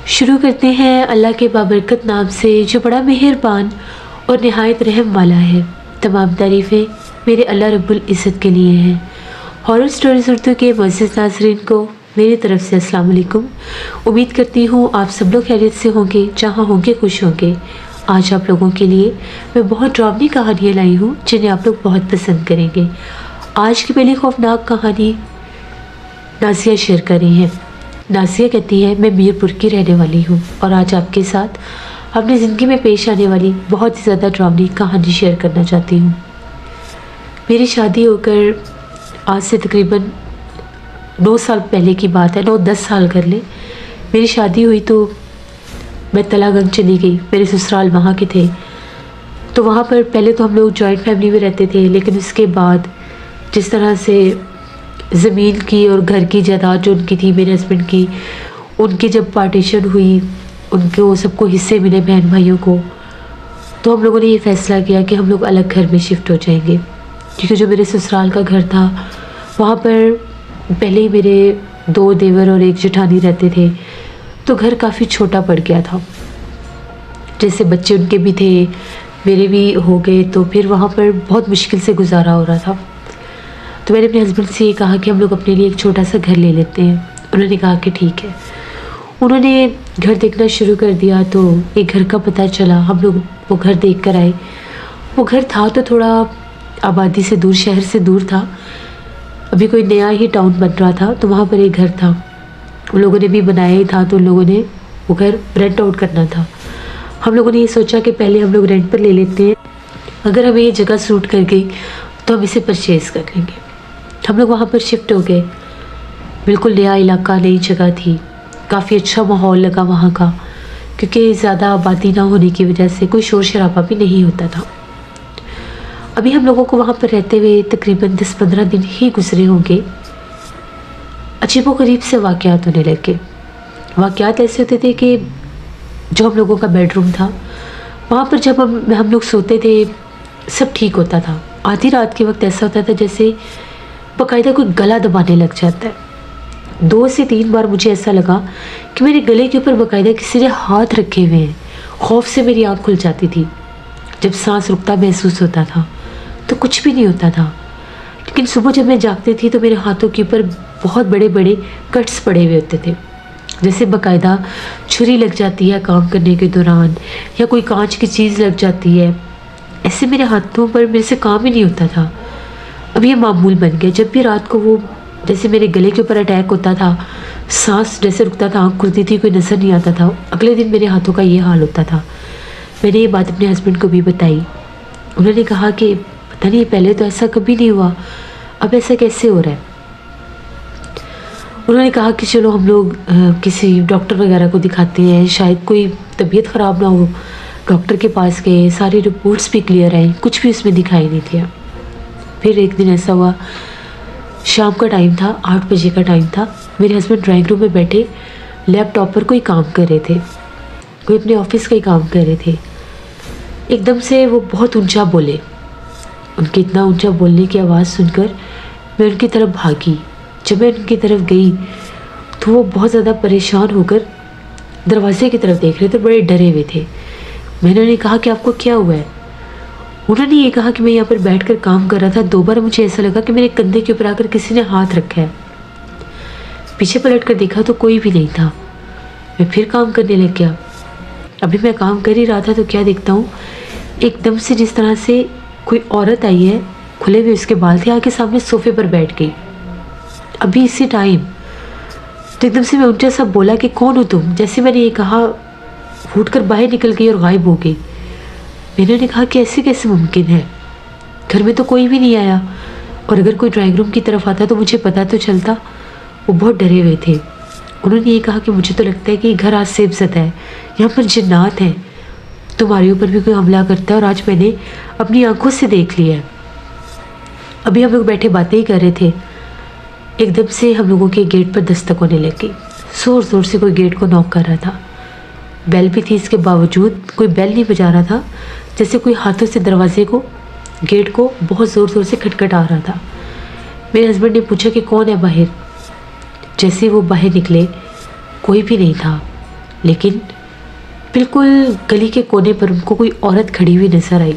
शुरू करते हैं अल्लाह के बाबरकत नाम से जो बड़ा मेहरबान और नहायत रहम वाला है। तमाम तारीफ़ें मेरे अल्लाह रब्बुल इज़्ज़त के लिए हैं। हॉरर स्टोरीज़ उर्दू के मुअज़्ज़ज़ नाज़रीन को मेरी तरफ़ से अस्सलाम वालेकुम। उम्मीद करती हूँ आप सब लोग खैरियत से होंगे, जहाँ होंगे खुश होंगे। आज आप लोगों के लिए मैं बहुत ड्रावनी कहानियाँ लाई हूँ जिन्हें आप लोग बहुत पसंद करेंगे। आज की पहली खौफनाक कहानी नाज़िया शेयर कर रही है। नाज़िया कहती है, मैं मीरपुर की रहने वाली हूँ और आज आपके साथ अपनी ज़िंदगी में पेश आने वाली बहुत ही ज़्यादा ड्रावनी कहानी शेयर करना चाहती हूँ। मेरी शादी होकर आज से तकरीबन 9 साल पहले की बात है, 9-10 साल कर ले। मेरी शादी हुई तो मैं तलागंज चली गई, मेरे ससुराल वहाँ के थे। तो वहाँ पर पहले तो हम लोग जॉइंट फैमिली में रहते थे, लेकिन उसके बाद जिस तरह से ज़मीन की और घर की जायदाद जो उनकी थी, मेरे हस्बैंड की, उनकी जब पार्टीशन हुई, उनको सबको हिस्से मिले बहन भाइयों को, तो हम लोगों ने ये फ़ैसला किया कि हम लोग अलग घर में शिफ्ट हो जाएंगे। क्योंकि जो मेरे ससुराल का घर था वहाँ पर पहले ही मेरे 2 देवर और 1 जेठानी रहते थे, तो घर काफ़ी छोटा पड़ गया था। जैसे बच्चे उनके भी थे, मेरे भी हो गए, तो फिर वहाँ पर बहुत मुश्किल से गुजारा हो रहा था। तो मैंने अपने हस्बैंड से ये कहा कि हम लोग अपने लिए एक छोटा सा घर ले लेते हैं। उन्होंने कहा कि ठीक है। उन्होंने घर देखना शुरू कर दिया, तो एक घर का पता चला, हम लोग वो घर देख कर आए। वो घर था तो थोड़ा आबादी से दूर, शहर से दूर था, अभी कोई नया ही टाउन बन रहा था, तो वहाँ पर एक घर था, उन लोगों ने भी बनाया ही था, तो उन लोगों ने वो घर रेंट आउट करना था। हम लोगों ने ये सोचा कि पहले हम लोग रेंट पर ले लेते हैं, अगर हमें ये जगह सूट कर गई तो हम इसे परचेज़ कर लेंगे। हम लोग वहाँ पर शिफ्ट हो गए। बिल्कुल नया इलाका, नई जगह थी, काफ़ी अच्छा माहौल लगा वहाँ का, क्योंकि ज़्यादा आबादी ना होने की वजह से कोई शोर शराबा भी नहीं होता था। अभी हम लोगों को वहाँ पर रहते हुए तकरीबन 10-15 दिन ही गुजरे होंगे, अजीबोगरीब से वाक़यात होने लगे। वाक़यात ऐसे होते थे कि जो हम लोगों का बेडरूम था, वहाँ पर जब हम लोग सोते थे सब ठीक होता था। आधी रात के वक्त ऐसा होता था जैसे बाकायदा कोई गला दबाने लग जाता है। 2 से 3 बार मुझे ऐसा लगा कि मेरे गले के ऊपर बाकायदा किसी ने हाथ रखे हुए हैं। खौफ से मेरी आँख खुल जाती थी। जब सांस रुकता महसूस होता था तो कुछ भी नहीं होता था, लेकिन सुबह जब मैं जागती थी तो मेरे हाथों के ऊपर बहुत बड़े बड़े कट्स पड़े हुए होते थे, जैसे बाकायदा छुरी लग जाती है काम करने के दौरान, या कोई कांच की चीज़ लग जाती है। ऐसे मेरे हाथों पर मेरे से काम ही नहीं होता था। अब ये मामूल बन गया। जब भी रात को वो जैसे मेरे गले के ऊपर अटैक होता था, सांस जैसे रुकता था, आँख खुलती थी, कोई नज़र नहीं आता था, अगले दिन मेरे हाथों का ये हाल होता था। मैंने ये बात अपने हस्बैंड को भी बताई। उन्होंने कहा कि पता नहीं, पहले तो ऐसा कभी नहीं हुआ, अब ऐसा कैसे हो रहा है। उन्होंने कहा कि चलो हम लोग किसी डॉक्टर वगैरह को दिखाते हैं, शायद कोई तबीयत ख़राब ना हो। डॉक्टर के पास गए, सारी रिपोर्ट्स भी क्लियर आई, कुछ भी उसमें दिखाई नहीं दिया। फिर एक दिन ऐसा हुआ, शाम का टाइम था, 8 बजे का टाइम था। मेरे हस्बैंड ड्राइंग रूम में बैठे लैपटॉप पर कोई काम कर रहे थे, कोई अपने ऑफिस का ही काम कर रहे थे। एकदम से वो बहुत ऊंचा बोले। उनके इतना ऊंचा बोलने की आवाज़ सुनकर मैं उनकी तरफ भागी। जब मैं उनकी तरफ गई तो वो बहुत ज़्यादा परेशान होकर दरवाजे की तरफ देख रहे थे, बड़े डरे हुए थे। मैंने उन्हें कहा कि आपको क्या हुआ है। उन्होंने ये कहा कि मैं यहाँ पर बैठकर काम कर रहा था, 2 बार मुझे ऐसा लगा कि मेरे कंधे के ऊपर आकर किसी ने हाथ रखा है। पीछे पलट कर देखा तो कोई भी नहीं था। मैं फिर काम करने लग गया। अभी मैं काम कर ही रहा था तो क्या देखता हूँ, एकदम से जिस तरह से कोई औरत आई है, खुले हुए उसके बाल थे, आके सामने सोफे पर बैठ गई। अभी इसी टाइम तो एकदम से मैं उनसे सब बोला कि कौन हो तुम। जैसे मैंने ये कहा, फूट कर बाहर निकल गई और गायब हो गई। मैंने कहा कि ऐसे कैसे मुमकिन है, घर में तो कोई भी नहीं आया, और अगर कोई ड्राइंग रूम की तरफ आता तो मुझे पता तो चलता। वो बहुत डरे हुए थे। उन्होंने ये कहा कि मुझे तो लगता है कि घर आज से ज़दा है, यहाँ पर जिन्नात हैं, तुम्हारे ऊपर भी कोई हमला करता है, और आज मैंने अपनी आंखों से देख लिया है। अभी हम लोग बैठे बातें ही कर रहे थे, एकदम से हम लोगों के गेट पर दस्तक होने लगी। ज़ोर ज़ोर से कोई गेट को नॉक कर रहा था। बेल भी थी, इसके बावजूद कोई बेल नहीं बजा रहा था, जैसे कोई हाथों से दरवाजे को, गेट को बहुत ज़ोर ज़ोर से खटखटा रहा था। मेरे हस्बैंड ने पूछा कि कौन है बाहर। जैसे वो बाहर निकले कोई भी नहीं था, लेकिन बिल्कुल गली के कोने पर उनको कोई औरत खड़ी हुई नजर आई।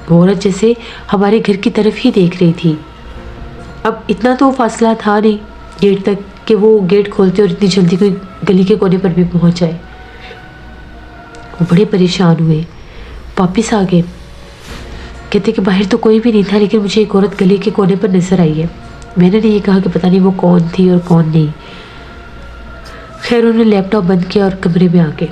वो औरत जैसे हमारे घर की तरफ ही देख रही थी। अब इतना तो फासला था नहीं गेट तक कि वो गेट खोलते और इतनी जल्दी कोई गली के कोने पर भी पहुंच जाए। वो बड़े परेशान हुए, वापिस आ गए। कहते कि बाहर तो कोई भी नहीं था, लेकिन मुझे एक औरत गली के कोने पर नजर आई है। मैंने नहीं कहा कि पता नहीं वो कौन थी और कौन नहीं। खैर उन्होंने लैपटॉप बंद किया और कमरे में आ गए।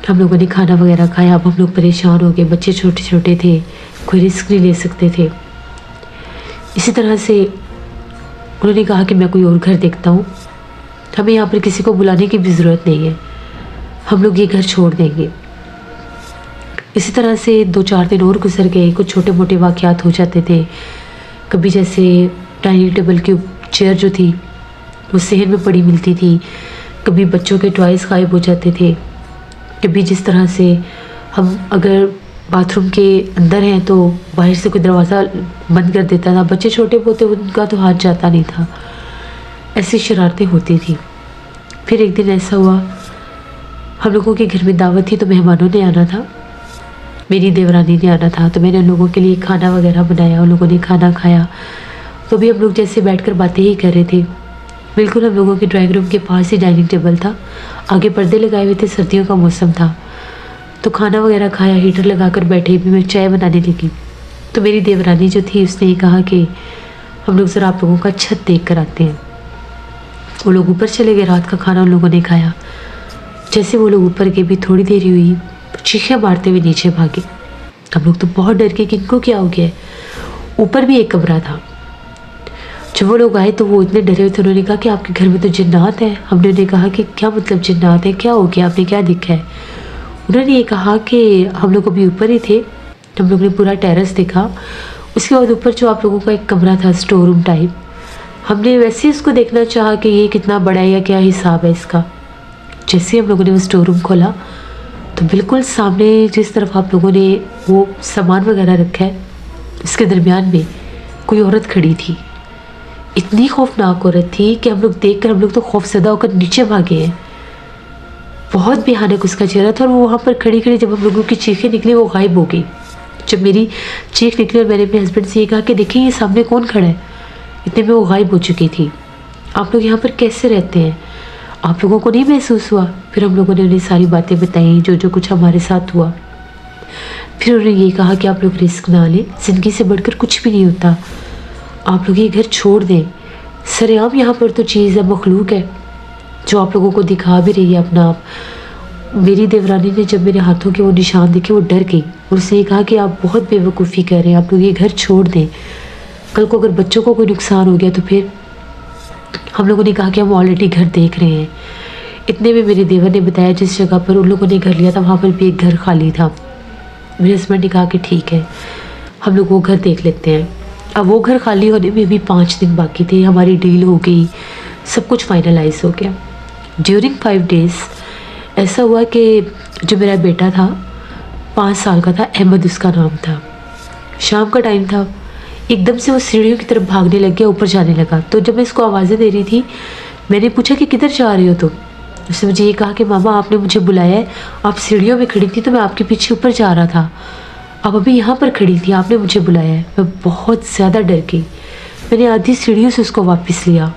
हम लोगों ने खाना वगैरह खाया। अब हम लोग परेशान हो गए, बच्चे छोटे छोटे थे, कोई रिस्क नहीं ले सकते थे। इसी तरह से उन्होंने कहा कि मैं कोई और घर देखता हूँ, हमें यहाँ पर किसी को बुलाने की भी ज़रूरत नहीं है, हम लोग ये घर छोड़ देंगे। इसी तरह से 2-4 दिन और गुजर गए। कुछ छोटे मोटे वाक़यात हो जाते थे। कभी जैसे डाइनिंग टेबल की चेयर जो थी वो सहन में पड़ी मिलती थी, कभी बच्चों के टॉयज़ गायब हो जाते थे, कभी जिस तरह से हम अगर बाथरूम के अंदर हैं तो बाहर से कोई दरवाज़ा बंद कर देता था। बच्चे छोटे होते उनका तो हाथ जाता नहीं था। ऐसी शरारतें होती थी। फिर एक दिन ऐसा हुआ, हम लोगों के घर में दावत थी तो मेहमानों ने आना था, मेरी देवरानी ने आना था। तो मैंने उन लोगों के लिए खाना वगैरह बनाया, उन लोगों ने खाना खाया। तो भी हम लोग जैसे बैठकर बातें ही कर रहे थे। बिल्कुल हम लोगों के ड्राइंग रूम के पास ही डाइनिंग टेबल था, आगे पर्दे लगाए हुए थे, सर्दियों का मौसम था। तो खाना वगैरह खाया, हीटर लगाकर बैठे भी, मैं चाय बनाने लगी। तो मेरी देवरानी जो थी उसने ये कहा कि हम लोग ज़रा आप लोगों का छत देख कर आते हैं। वो लोग ऊपर चले गए, रात का खाना उन लोगों ने खाया। जैसे वो लोग ऊपर गए भी थोड़ी देर हुई, चीखें मारते हुए नीचे भागे। हम लोग तो बहुत डर के कि इनको क्या हो गया है। ऊपर भी एक कमरा था। जब वो लोग आए तो वो इतने डरे हुए थे, उन्होंने कहा कि आपके घर में तो जिन्नात है। हमने उन्हें कहा कि क्या मतलब जिन्नात है, क्या हो गया, आपने क्या देखा है। उन्होंने ये कहा कि हम लोग अभी ऊपर ही थे, हम लोग ने पूरा टेरेस देखा। उसके बाद ऊपर जो आप लोगों का एक कमरा था स्टोर रूम टाइप, हमने वैसे ही उसको देखना चाहा कि ये कितना बड़ा है या क्या हिसाब है इसका। जैसे हम लोगों ने वो स्टोर रूम खोला तो बिल्कुल सामने जिस तरफ आप लोगों ने वो सामान वगैरह रखा है उसके दरमियान में कोई औरत खड़ी थी। इतनी खौफनाक औरत थी कि हम लोग देखकर हम लोग तो खौफजदा होकर नीचे भागे हैं। बहुत भयानक उसका चेहरा था और वो वहाँ पर खड़ी खड़ी जब हम लोगों की चीखें निकली वो गायब हो गई। जब मेरी चीख निकली और मैंने अपने हस्बैंड से ये कहा कि देखिए ये सामने कौन खड़ा है, इतने में वो गायब हो चुकी थी। आप लोग यहाँ पर कैसे रहते हैं, आप लोगों को नहीं महसूस हुआ? फिर हम लोगों ने उन्हें सारी बातें बताई जो जो कुछ हमारे साथ हुआ। फिर उन्होंने ये कहा कि आप लोग रिस्क ना लें, ज़िंदगी से बढ़कर कुछ भी नहीं होता, आप लोग ये घर छोड़ दें। सरेआम यहाँ पर तो चीज़ है, मखलूक है जो आप लोगों को दिखा भी रही है अपना आप। मेरी देवरानी ने जब मेरे हाथों के वो निशान देखे वो डर गई और उसने ये कहा कि आप बहुत बेवकूफ़ी कर रहे हैं, आप लोग ये घर छोड़ दें, कल को अगर बच्चों को कोई नुकसान हो गया तो फिर। हम लोगों ने कहा कि हम ऑलरेडी घर देख रहे हैं। इतने में मेरे देवर ने बताया जिस जगह पर उन लोगों ने घर लिया था वहाँ पर भी एक घर खाली था। मेरे हस्बैंड ने कहा कि ठीक है हम लोग वो घर देख लेते हैं। अब वो घर खाली होने में भी 5 दिन बाकी थे, हमारी डील हो गई, सब कुछ फाइनलाइज हो गया। ड्यूरिंग 5 डेज़ ऐसा हुआ कि जो मेरा बेटा था 5 साल का था, अहमद उसका नाम था। शाम का टाइम था, एकदम से वो सीढ़ियों की तरफ भागने लग गया, ऊपर जाने लगा। तो जब मैं इसको आवाज़ें दे रही थी मैंने पूछा कि किधर जा रही हो तुम? उसने मुझे ये कहा कि मामा आपने मुझे बुलाया है, आप सीढ़ियों में खड़ी थी तो मैं आपके पीछे ऊपर जा रहा था, आप अभी यहाँ पर खड़ी थी, आपने मुझे बुलाया है। मैं बहुत ज़्यादा डर गई, मैंने आधी सीढ़ियों से उसको वापस लिया।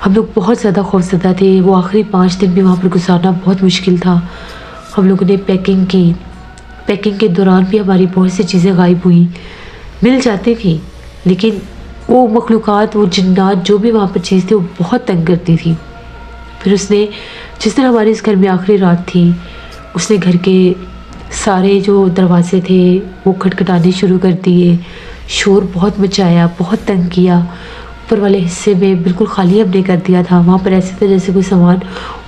हम लोग बहुत ज़्यादा खौफज़दा थे। वो आखिरी 5 दिन भी वहाँ पर गुजारना बहुत मुश्किल था। हम लोगों ने पैकिंग की, पैकिंग के दौरान भी हमारी बहुत सी चीज़ें गायब हुई, मिल जाती थी, लेकिन वो मखलूक़ात, वो जिन्नात, जो भी वहाँ पर चीज़ थी वो बहुत तंग करती थी। फिर उसने जिस दिन हमारे इस घर में आखिरी रात थी उसने घर के सारे जो दरवाजे थे वो खटखटाने शुरू कर दिए, शोर बहुत मचाया, बहुत तंग किया। ऊपर वाले हिस्से में बिल्कुल खाली हमने कर दिया था, वहाँ पर ऐसे थे जैसे कोई सामान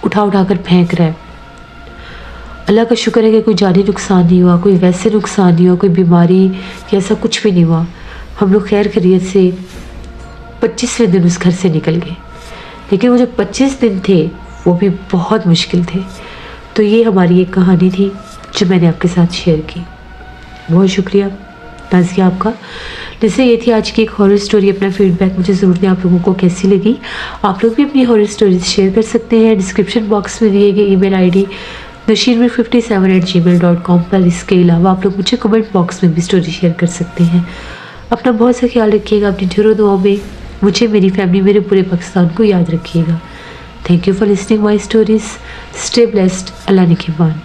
उठा उठा कर फेंक रहा है। अल्लाह का शुक्र है कि कोई जानी नुकसान नहीं हुआ, कोई वैसे नुकसान नहीं हुआ, कोई बीमारी या ऐसा कुछ भी नहीं हुआ। हम लोग खैर खैरियत से 25वें दिन उस घर से निकल गए, लेकिन वो जो 25 दिन थे वो भी बहुत मुश्किल थे। तो ये हमारी एक कहानी थी जो मैंने आपके साथ शेयर की। बहुत शुक्रिया नाज़िया आपका। जैसे ये थी आज की एक हॉरर स्टोरी। अपना फीडबैक मुझे ज़रूर दें, आप लोगों को कैसी लगी। आप लोग भी अपनी हॉरर स्टोरीज शेयर कर सकते हैं डिस्क्रिप्शन बॉक्स में दिए गए ईमेल आईडी nashirmir57@gmail.com पर। इसके अलावा आप लोग मुझे कमेंट बॉक्स में भी स्टोरी शेयर कर सकते हैं। अपना बहुत सा ख्याल रखिएगा, अपनी ढेरों दुआओं में मुझे, मेरी फैमिली, मेरे पूरे पाकिस्तान को याद रखिएगा। Thank you for listening my stories. Stay blessed. Allah निगहबान।